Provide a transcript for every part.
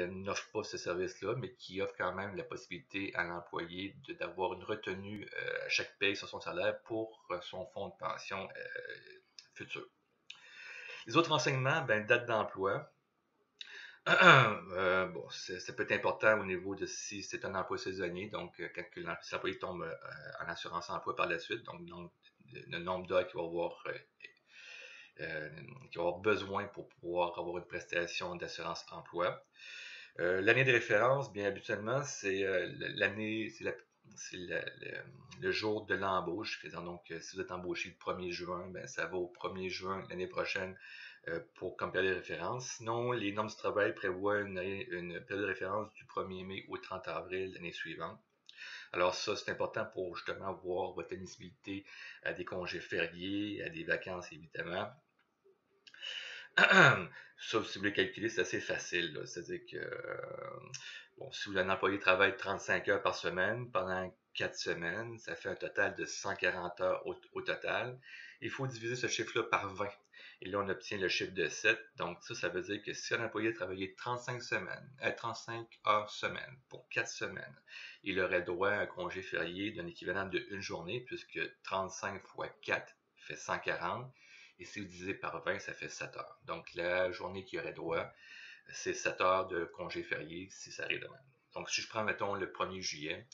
n'offre pas ce service-là, mais qui offre quand même la possibilité à l'employé d'avoir une retenue à chaque paye sur son salaire pour son fonds de pension futur. Les autres renseignements, date d'emploi. Bon, ça peut être important au niveau de si c'est un emploi saisonnier, donc quand l'employé tombe en assurance emploi par la suite, donc le nombre d'heures qu'il va avoir besoin pour pouvoir avoir une prestation d'assurance emploi. L'année de référence, bien habituellement, c'est l'année, c'est le jour de l'embauche. Donc, si vous êtes embauché le 1er juin, ça va au 1er juin l'année prochaine comme période de référence. Sinon, les normes du travail prévoient une période de référence du 1er mai au 30 avril l'année suivante. Alors ça, c'est important pour justement voir votre admissibilité à des congés fériés, à des vacances évidemment. Ça, si vous voulez calculer, c'est assez facile. C'est-à-dire que si un employé travaille 35 heures par semaine pendant 4 semaines, ça fait un total de 140 heures au total. Il faut diviser ce chiffre-là par 20. Et là, on obtient le chiffre de 7. Donc ça veut dire que si un employé a travaillé 35 heures semaine pour 4 semaines, il aurait droit à un congé férié d'un équivalent de une journée, puisque 35 fois 4 fait 140. Et si vous divisez par 20, ça fait 7 heures. Donc, la journée qu'il aurait droit, c'est 7 heures de congé férié si ça arrive demain. Donc, si je prends, mettons, le 1er juillet,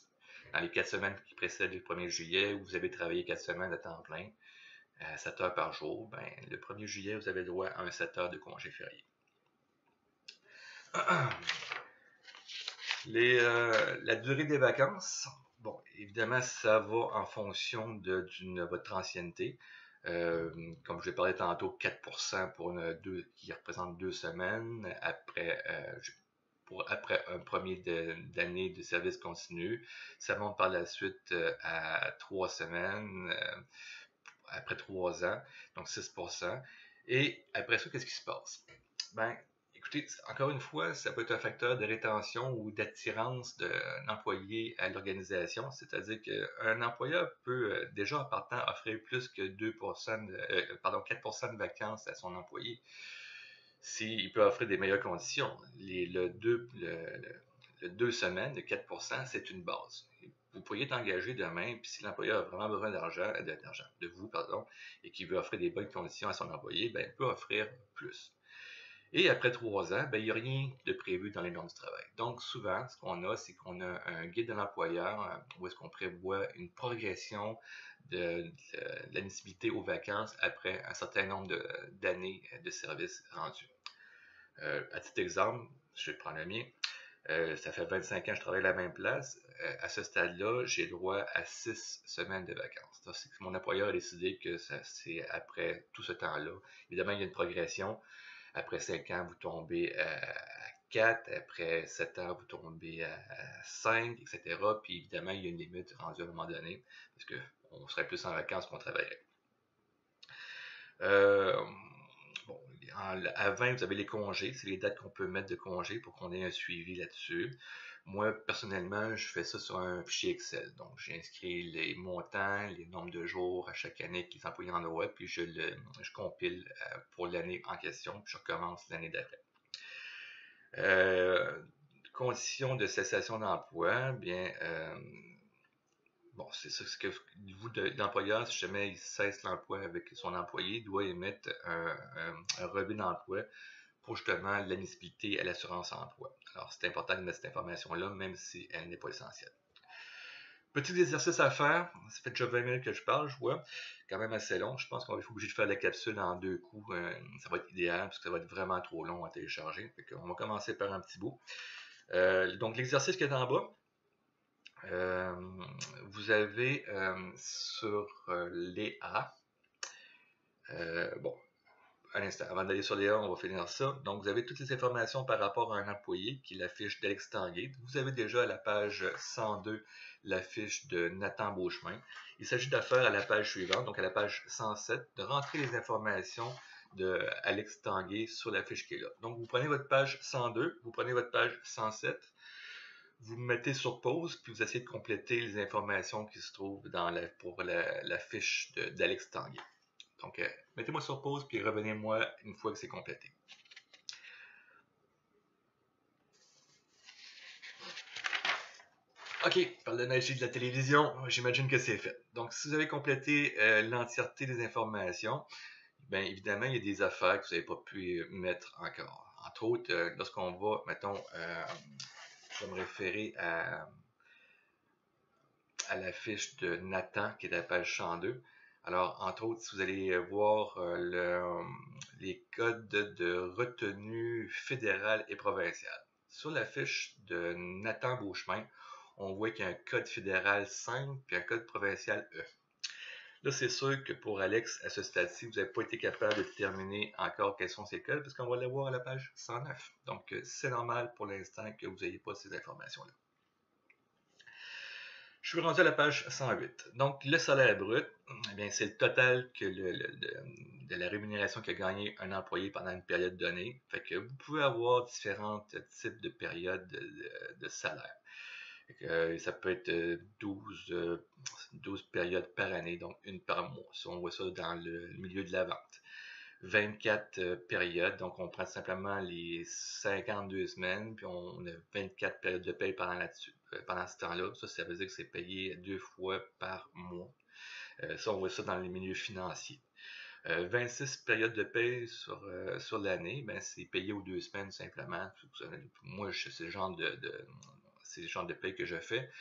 dans les 4 semaines qui précèdent le 1er juillet, où vous avez travaillé 4 semaines à temps plein, 7 heures par jour, le 1er juillet, vous avez droit à un 7 heures de congé férié. La durée des vacances, bon, évidemment, ça va en fonction de votre ancienneté. Comme je l'ai parlé tantôt, 4% qui représente 2 semaines après un premier d'année de service continu. Ça monte par la suite à 3 semaines après 3 ans, donc 6%. Et après ça, qu'est-ce qui se passe? Écoutez, encore une fois, ça peut être un facteur de rétention ou d'attirance d'un employé à l'organisation, c'est-à-dire qu'un employeur peut déjà en partant offrir plus que 4% de vacances à son employé s'il peut offrir des meilleures conditions. Le 2 semaines de 4%, c'est une base. Vous pourriez être engagé demain, puis si l'employeur a vraiment besoin de vous, et qu'il veut offrir des bonnes conditions à son employé, il peut offrir plus. Et après 3 ans, il n'y a rien de prévu dans les normes du travail. Donc, souvent, ce qu'on a, c'est qu'on a un guide de l'employeur où est-ce qu'on prévoit une progression de l'admissibilité aux vacances après un certain nombre d'années de service rendu. À titre d'exemple, je vais prendre le mien. Ça fait 25 ans que je travaille à la même place. À ce stade-là, j'ai droit à 6 semaines de vacances. C'est que mon employeur a décidé que c'est après tout ce temps-là. Évidemment, il y a une progression. Après 5 ans, vous tombez à 4. Après 7 ans, vous tombez à 5, etc. Puis évidemment, il y a une limite rendue à un moment donné, parce qu'on serait plus en vacances qu'on travaillerait. À 20, vous avez les congés. C'est les dates qu'on peut mettre de congés pour qu'on ait un suivi là-dessus. Moi, personnellement, je fais ça sur un fichier Excel. Donc, j'ai inscrit les montants, les nombres de jours à chaque année que les employés en droit, puis je compile pour l'année en question, puis je recommence l'année d'après. Conditions de cessation d'emploi, c'est ça, c'est que vous, l'employeur, si jamais il cesse l'emploi avec son employé, il doit émettre un relevé d'emploi pour justement l'admissibilité à l'assurance emploi. Alors, c'est important de mettre cette information-là, même si elle n'est pas essentielle. Petit exercice à faire. Ça fait déjà 20 minutes que je parle, je vois. Quand même assez long. Je pense qu'on va être obligé de faire la capsule en 2 coups. Ça va être idéal, parce que ça va être vraiment trop long à télécharger. On va commencer par un petit bout. Donc, l'exercice qui est en bas, vous avez sur les A, un instant, avant d'aller sur les A, on va finir ça. Donc, vous avez toutes les informations par rapport à un employé qui est la fiche d'Alex Tanguay. Vous avez déjà à la page 102 la fiche de Nathan Beauchemin. Il s'agit de faire à la page suivante, donc à la page 107, de rentrer les informations de Alex Tanguay sur la fiche qui est là. Donc, vous prenez votre page 102, vous prenez votre page 107, vous mettez sur pause, puis vous essayez de compléter les informations qui se trouvent pour la fiche d'Alex Tanguay. Donc, mettez-moi sur pause, puis revenez-moi une fois que c'est complété. OK, par la magie de la télévision, j'imagine que c'est fait. Donc, si vous avez complété l'entièreté des informations, bien évidemment, il y a des affaires que vous n'avez pas pu mettre encore. Entre autres, lorsqu'on va, mettons, je vais me référer à la fiche de Nathan, qui est à la page 102. Alors, entre autres, si vous allez voir les codes de retenue fédérale et provinciale. Sur la fiche de Nathan Beauchemin, on voit qu'il y a un code fédéral 5 puis un code provincial E. Là, c'est sûr que pour Alex, à ce stade-ci, vous n'avez pas été capable de déterminer encore quels sont ces codes, parce qu'on va les voir à la page 109. Donc, c'est normal pour l'instant que vous n'ayez pas ces informations-là. Je suis rendu à la page 108. Donc, le salaire brut, eh bien, c'est le total de la rémunération qu'a gagné un employé pendant une période donnée. Fait que vous pouvez avoir différents types de périodes de salaire. Ça peut être 12 périodes par année, donc une par mois, si on voit ça dans le milieu de la vente. 24 périodes, donc on prend simplement les 52 semaines, puis on a 24 périodes de paye pendant ce temps-là. Ça veut dire que c'est payé 2 fois par mois. Ça, on voit ça dans les milieux financiers. 26 périodes de paye sur l'année, ben, c'est payé aux 2 semaines simplement. Moi, c'est le genre c'est le genre de paye que je fais.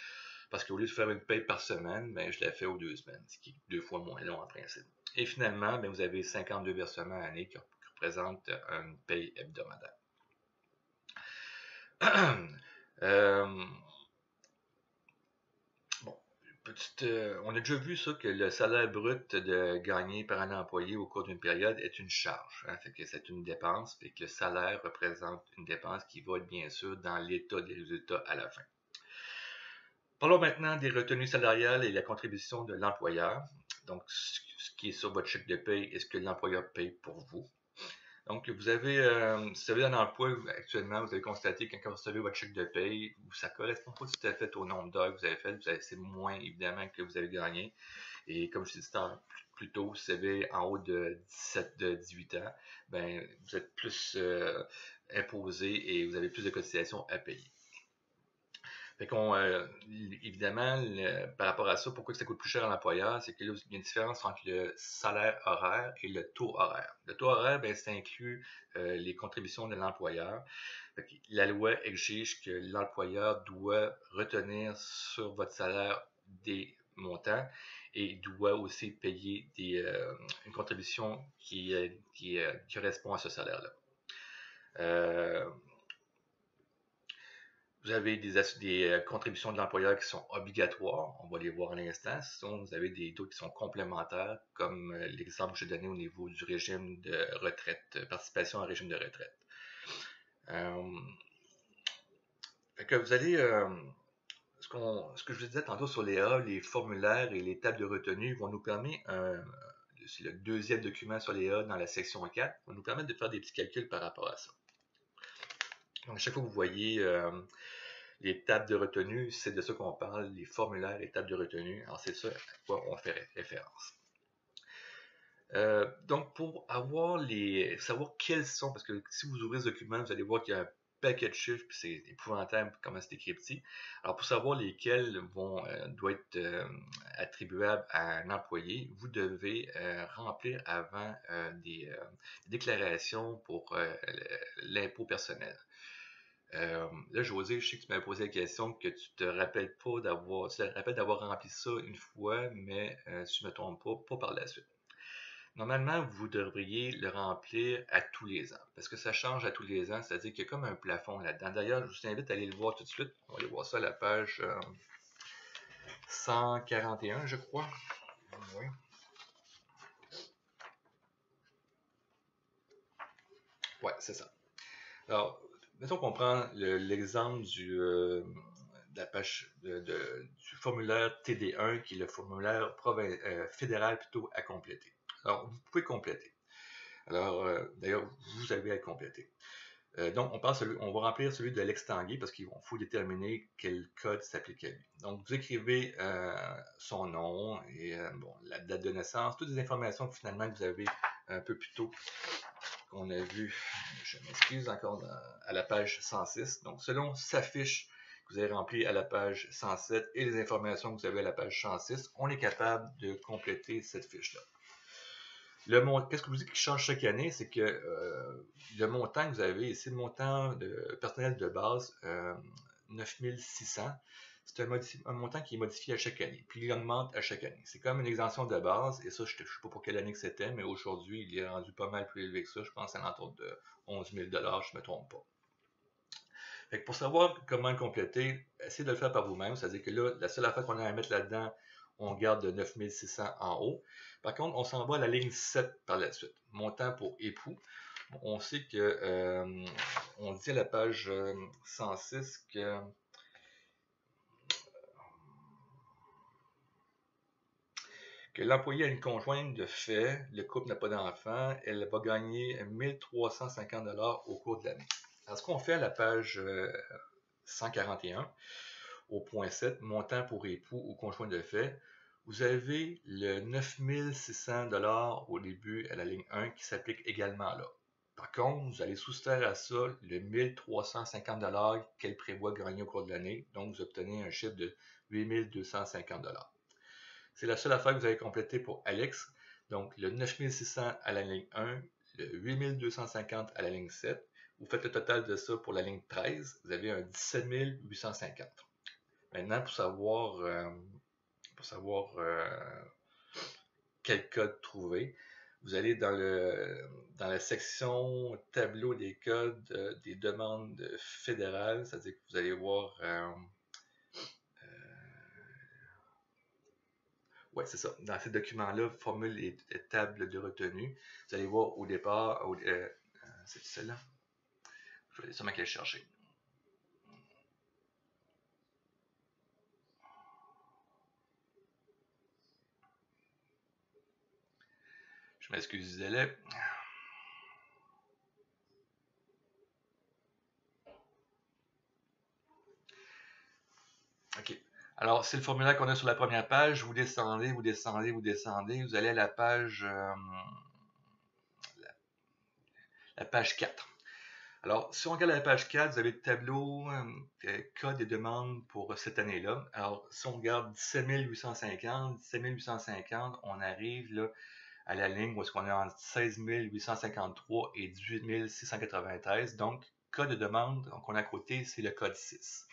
Parce qu'au lieu de faire une paye par semaine, ben, je la fais aux 2 semaines, ce qui est 2 fois moins long en principe. Et finalement, ben, vous avez 52 versements à l'année qui représentent une paye hebdomadaire. Bon, on a déjà vu ça que le salaire brut gagné par un employé au cours d'une période est une charge. Hein, fait que c'est une dépense, et que le salaire représente une dépense qui va bien sûr dans l'état des résultats à la fin. Parlons maintenant des retenues salariales et la contribution de l'employeur. Donc, ce qui est sur votre chèque de paye et ce que l'employeur paye pour vous. Donc, si vous avez un emploi actuellement, vous avez constaté que quand vous recevez votre chèque de paye, ça ne correspond pas tout à fait au nombre d'heures que vous avez fait. C'est moins, évidemment, que vous avez gagné. Et comme je disais plus tôt, si vous avez en haut de 18 ans, ben, vous êtes plus imposé et vous avez plus de cotisations à payer. Fait qu'on, évidemment, par rapport à ça, pourquoi ça coûte plus cher à l'employeur, c'est qu'il y a une différence entre le salaire horaire et le taux horaire. Le taux horaire, ben, ça inclut les contributions de l'employeur. La loi exige que l'employeur doit retenir sur votre salaire des montants et doit aussi payer une contribution qui correspond à ce salaire-là. Vous avez des contributions de l'employeur qui sont obligatoires, on va les voir à l'instant. Sinon, vous avez d'autres qui sont complémentaires, comme l'exemple que j'ai donné au niveau du régime de retraite, participation au régime de retraite. Fait que vous allez, ce que je vous disais tantôt sur les formulaires et les tables de retenue vont nous permettre, c'est le deuxième document sur les A dans la section 4, va nous permettre de faire des petits calculs par rapport à ça. Donc, à chaque fois que vous voyez les tables de retenue, c'est de ça qu'on parle, les formulaires et tables de retenue. Alors, c'est ça à quoi on fait référence. Donc, pour savoir quels sont, parce que si vous ouvrez ce document, vous allez voir qu'il y a un paquet de chiffres, puis c'est épouvantable comment c'est écrit petit. Alors, pour savoir lesquels doivent être attribuables à un employé, vous devez remplir avant des déclarations pour l'impôt personnel. Là, José, je sais que tu m'avais posé la question que tu te rappelles pas d'avoir rempli ça une fois, mais si je ne me trompe pas par la suite. Normalement, vous devriez le remplir à tous les ans, parce que ça change à tous les ans, c'est-à-dire qu'il y a comme un plafond là-dedans. D'ailleurs, je vous invite à aller le voir tout de suite. On va aller voir ça à la page 141, je crois. Oui. Ouais, c'est ça. Alors, mettons qu'on prend l'exemple de la page du formulaire TD1, qui est le formulaire fédéral plutôt à compléter. Alors, vous pouvez compléter. Alors, d'ailleurs, vous avez à compléter. Donc, on va remplir celui de Alex Tanguay parce qu'il faut déterminer quel code s'applique à lui. Donc, vous écrivez son nom et la date de naissance, toutes les informations que finalement vous avez un peu plus tôt qu'on a vu, je m'excuse encore à la page 106. Donc, selon sa fiche que vous avez rempli à la page 107 et les informations que vous avez à la page 106, on est capable de compléter cette fiche-là. Qu'est-ce que je vous dis qui change chaque année, c'est que le montant que vous avez ici, le montant de personnel de base, 9600, c'est un montant qui est modifié à chaque année, puis il augmente à chaque année. C'est comme une exemption de base, et ça, je ne sais pas pour quelle année que c'était, mais aujourd'hui, il est rendu pas mal plus élevé que ça. Je pense à l'entour de 11 000 $, je ne me trompe pas. Fait que pour savoir comment le compléter, essayez de le faire par vous-même. C'est-à-dire que là, la seule affaire qu'on a à mettre là-dedans, on garde de 9600 en haut. Par contre, on s'en va à la ligne 7 par la suite. Montant pour époux. On sait que, on dit à la page 106 que l'employé a une conjointe de fait, le couple n'a pas d'enfant, elle va gagner 1350 $ au cours de l'année. Alors, ce qu'on fait à la page 141, au point 7, montant pour époux ou conjoint de fait, vous avez le 9600 $ au début à la ligne 1 qui s'applique également là. Par contre, vous allez soustraire à ça le 1350 $ qu'elle prévoit gagner au cours de l'année. Donc, vous obtenez un chiffre de 8250 $. C'est la seule affaire que vous avez complétée pour Alex. Donc, le 9600 à la ligne 1, le 8250 à la ligne 7. Vous faites le total de ça pour la ligne 13. Vous avez un 17 850. Maintenant, pour savoir quel code trouver, vous allez dans la section tableau des codes des demandes fédérales, c'est-à-dire que vous allez voir, ouais, c'est ça, dans ces documents-là, formule et tables de retenue, vous allez voir au départ, c'est celle-là, je vais aller sûrement qu'elle chercher. Je m'excuse, délai. OK. Alors, c'est le formulaire qu'on a sur la première page. Vous descendez, vous descendez, vous descendez. Vous allez à la page, la page 4. Alors, si on regarde la page 4, vous avez le tableau code et demandes pour cette année-là. Alors, si on regarde 17 850, on arrive là, à la ligne où est-ce qu'on est entre 16 853 et 18 693. Donc, code de demande qu'on a à côté, c'est le code 6.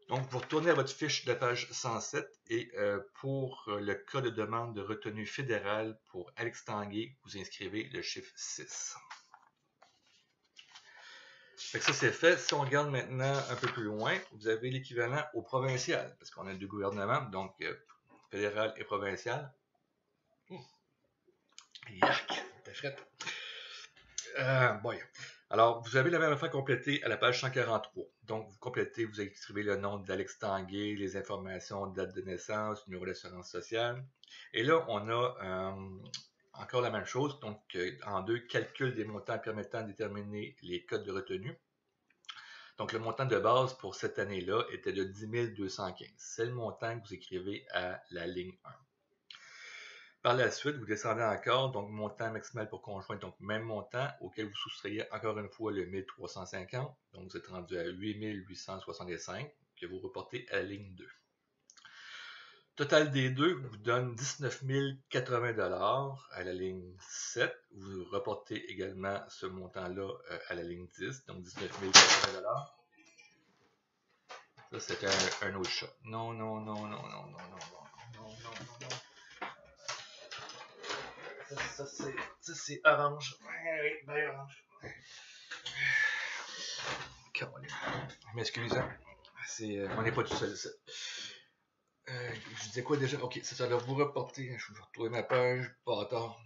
Donc, vous retournez à votre fiche de page 107 et pour le cas de demande de retenue fédérale pour Alex Tanguay, vous inscrivez le chiffre 6. Fait que ça, c'est fait. Si on regarde maintenant un peu plus loin, vous avez l'équivalent au provincial, parce qu'on a deux gouvernements, donc fédéral et provincial. Yark, t'es frette. Boy. Alors, vous avez la même affaire complétée à la page 143. Donc, vous complétez, vous écrivez le nom d'Alex Tanguay, les informations, date de naissance, numéro d'assurance sociale. Et là, on a encore la même chose. Donc, en deux, calcul des montants permettant de déterminer les codes de retenue. Donc, le montant de base pour cette année-là était de 10 215. C'est le montant que vous écrivez à la ligne 1. Par la suite, vous descendez encore, donc montant maximal pour conjoint, donc même montant, auquel vous soustrayez encore une fois le 1350, donc vous êtes rendu à 8865, que vous reportez à la ligne 2. Total des deux vous donne 19 080 $ à la ligne 7. Vous reportez également ce montant-là à la ligne 10, donc 19 080 $. Ça, c'était un autre chat. Non, non, non, non, non, non, non, non, non, non, non. Ça c'est orange. Oui, ben orange. Je m'excuse, hein. On n'est pas tout seul ici. Je disais quoi déjà? Ok, ça doit vous reporter. Je vais retrouver ma page. Pas tard.